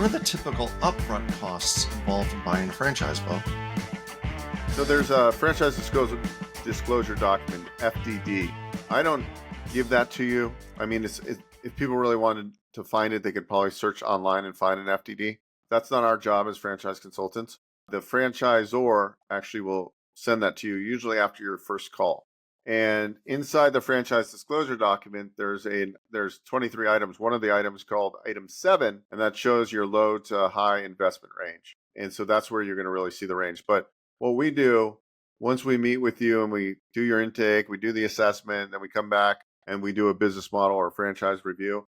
What are the typical upfront costs involved in buying a franchise, Bo? So there's a franchise disclosure document, FDD. I don't give that to you. I mean, if people really wanted to find it, they could probably search online and find an FDD. That's not our job as franchise consultants. The franchisor actually will send that to you, usually after your first call. And inside the franchise disclosure document, there's 23 items. One of the items called item 7, and that shows your low to high investment range. And so that's where you're going to really see the range. But what we do, once we meet with you and we do your intake, we do the assessment, then we come back and we do a business model or franchise review,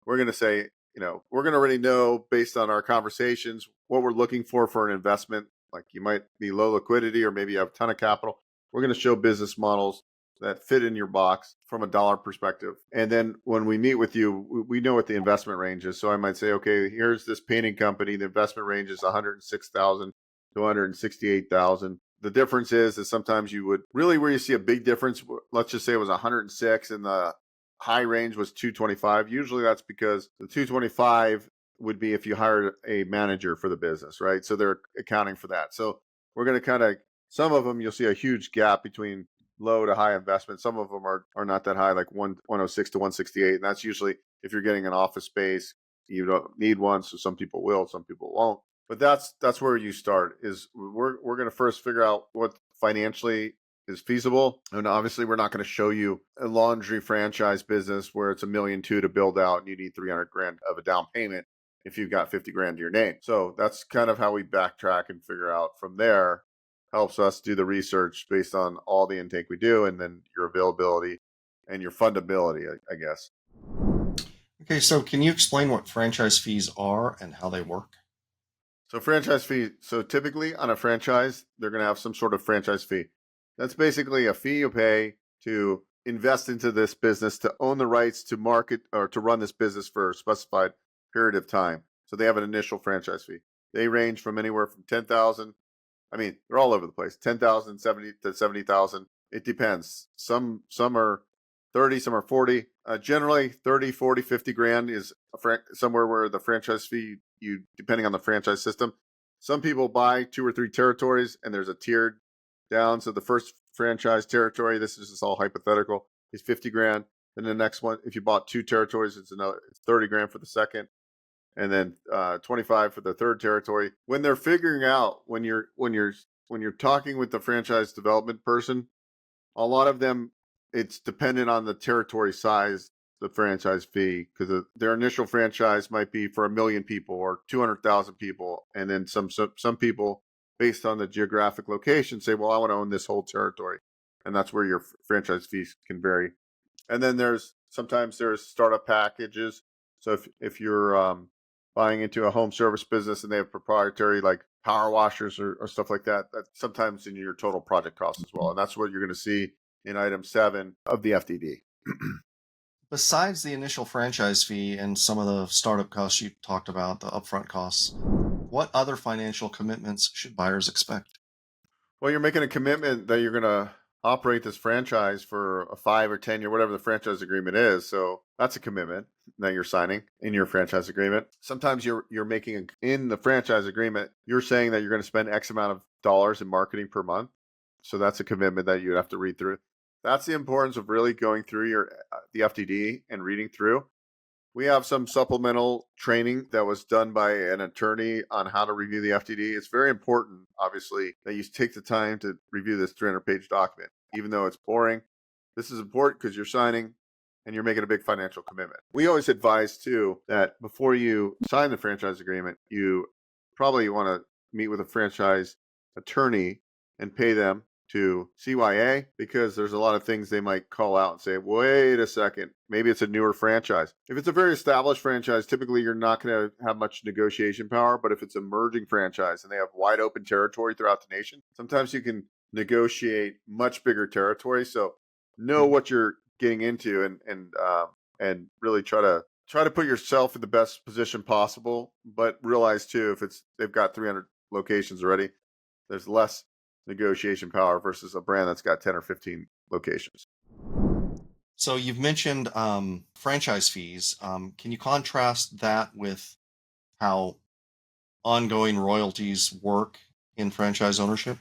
we're going to say, we're going to already know based on our conversations what we're looking for an investment. Like you might be low liquidity or maybe you have a ton of capital. We're going to show business models that fit in your box from a dollar perspective. And then when we meet with you, we know what the investment range is. So I might say, okay, here's this painting company. The investment range is 106,000 to 168,000. The difference is sometimes you would really, where you see a big difference, let's just say it was 106 and the high range was 225. Usually that's because the 225 would be if you hired a manager for the business, right? So they're accounting for that. So we're going to some of them, you'll see a huge gap between low to high investment. Some of them are not that high, like 106 to 168. And that's usually if you're getting an office space, you don't need one. So some people will, some people won't. But that's where you start is we're going to first figure out what financially is feasible. And obviously we're not going to show you a laundry franchise business where it's $1.2 million to build out and you need 300 grand of a down payment if you've got 50 grand to your name. So that's kind of how we backtrack and figure out from there. Helps us do the research based on all the intake we do and then your availability and your fundability, I guess. Okay, so can you explain what franchise fees are and how they work? So franchise fee. So typically on a franchise, they're going to have some sort of franchise fee. That's basically a fee you pay to invest into this business, to own the rights to market or to run this business for a specified period of time. So they have an initial franchise fee. They range from anywhere from 10,000. I mean, they're all over the place. 10,000, 70 to 70,000. It depends. Some are 30, some are 40. Generally 30, 40, 50 grand is somewhere where the franchise fee, depending on the franchise system. Some people buy 2 or 3 territories and there's a tiered down. So the first franchise territory, this is just all hypothetical, is 50 grand. Then the next one, if you bought 2 territories, it's 30 grand for the second. And then 25 for the third territory. When they're figuring out, when you're talking with the franchise development person, a lot of them, it's dependent on the territory size, the franchise fee, because their initial franchise might be for 1 million people or 200,000 people, and then some people, based on the geographic location, say, well, I want to own this whole territory, and that's where your franchise fees can vary. And then sometimes there's startup packages. So if you're buying into a home service business and they have proprietary like power washers or stuff like that, that's sometimes in your total project cost as well. And that's what you're going to see in item 7 of the FDD. Besides the initial franchise fee and some of the startup costs you talked about, the upfront costs, what other financial commitments should buyers expect? Well, you're making a commitment that you're going to operate this franchise for a 5 or 10 year, whatever the franchise agreement is. So that's a commitment that you're signing in your franchise agreement. Sometimes you're making in the franchise agreement, you're saying that you're going to spend X amount of dollars in marketing per month. So that's a commitment that you have to read through. That's the importance of really going through the FDD and reading through. We have some supplemental training that was done by an attorney on how to review the FDD. It's very important, obviously, that you take the time to review this 300-page document. Even though it's boring, this is important because you're signing and you're making a big financial commitment. We always advise, too, that before you sign the franchise agreement, you probably want to meet with a franchise attorney and pay them to CYA, because there's a lot of things they might call out and say, wait a second, maybe it's a newer franchise. If it's a very established franchise, typically you're not going to have much negotiation power. But if it's an emerging franchise and they have wide open territory throughout the nation, sometimes you can negotiate much bigger territory. So know what you're getting into and really try to put yourself in the best position possible. But realize too, if they've got 300 locations already, there's less negotiation power versus a brand that's got 10 or 15 locations. So you've mentioned franchise fees. Can you contrast that with how ongoing royalties work in franchise ownership?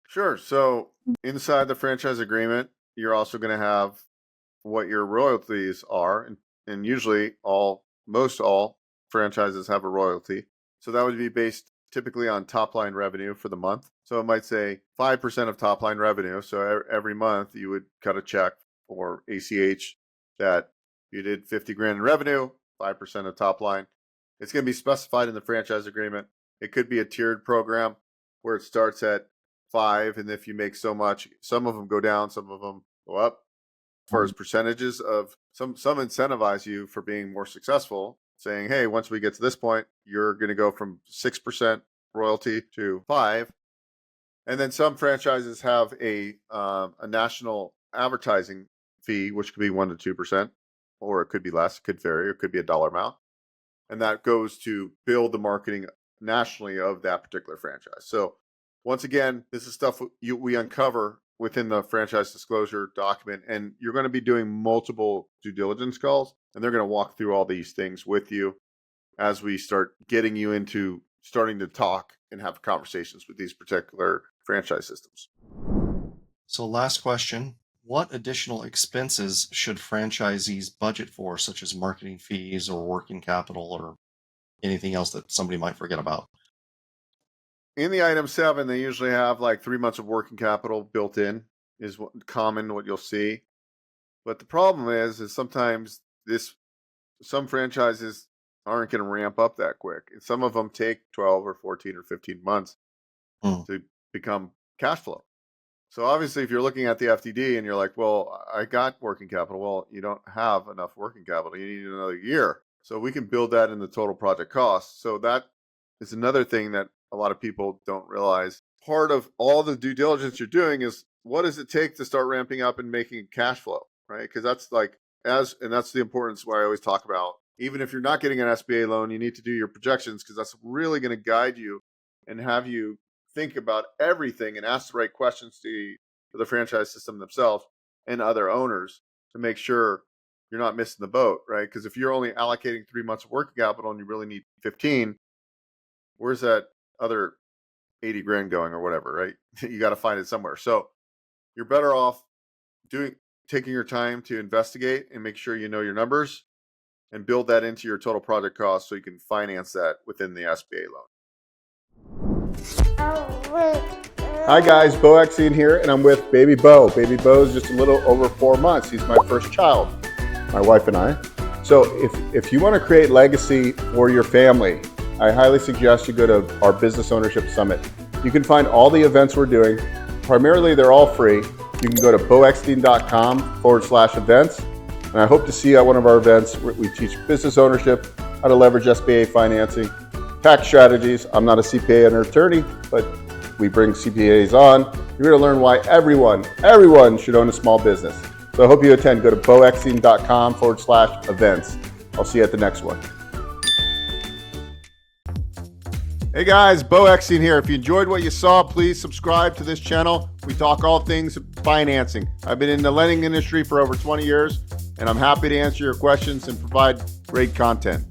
Sure. So inside the franchise agreement, you're also going to have what your royalties are, and usually most all franchises have a royalty. So that would be based typically on top line revenue for the month. So it might say 5% of top line revenue. So every month you would cut a check for ACH that you did 50 grand in revenue, 5% of top line. It's going to be specified in the franchise agreement. It could be a tiered program where it starts at 5, and if you make so much, some of them go down, some of them go up. As far as percentages of some incentivize you for being more successful, saying, hey, once we get to this point, you're going to go from 6% royalty to 5. And then some franchises have a national advertising fee, which could be 1% to 2%, or it could be less, it could vary, it could be a dollar amount. And that goes to build the marketing nationally of that particular franchise. So once again, this is stuff we uncover within the franchise disclosure document, and you're going to be doing multiple due diligence calls, and they're going to walk through all these things with you as we start getting you into starting to talk and have conversations with these particular franchise systems. So, last question. What additional expenses should franchisees budget for, such as marketing fees or working capital or anything else that somebody might forget about? In the item 7, they usually have like 3 months of working capital built in, is what you'll see. But the problem is sometimes some franchises aren't going to ramp up that quick. And some of them take 12 or 14 or 15 months to become cash flow. So obviously, if you're looking at the FDD and you're like, well, I got working capital. Well, you don't have enough working capital. You need another year. So we can build that in the total project cost. So that is another thing that a lot of people don't realize. Part of all the due diligence you're doing is, what does it take to start ramping up and making cash flow, right? Because that's and that's the importance where I always talk about, even if you're not getting an SBA loan, you need to do your projections, because that's really going to guide you and have you think about everything and ask the right questions to the franchise system themselves and other owners to make sure you're not missing the boat, right? Because if you're only allocating 3 months of working capital and you really need 15, where's that other 80 grand going or whatever, right? You got to find it somewhere. So you're better off taking your time to investigate and make sure you know your numbers and build that into your total project cost so you can finance that within the SBA loan. Hi guys, Bo Exine here, and I'm with Baby Bo. Baby Bo is just a little over 4 months. He's my first child, my wife and I. So if you want to create legacy for your family, I highly suggest you go to our Business Ownership Summit. You can find all the events we're doing. Primarily, they're all free. You can go to boexstein.com/events. And I hope to see you at one of our events where we teach business ownership, how to leverage SBA financing, tax strategies. I'm not a CPA and an attorney, but we bring CPAs on. You're going to learn why everyone should own a small business. So I hope you attend. Go to boexstein.com/events. I'll see you at the next one. Hey guys, Bo Exine here. If you enjoyed what you saw, please subscribe to this channel. We talk all things financing. I've been in the lending industry for over 20 years, and I'm happy to answer your questions and provide great content.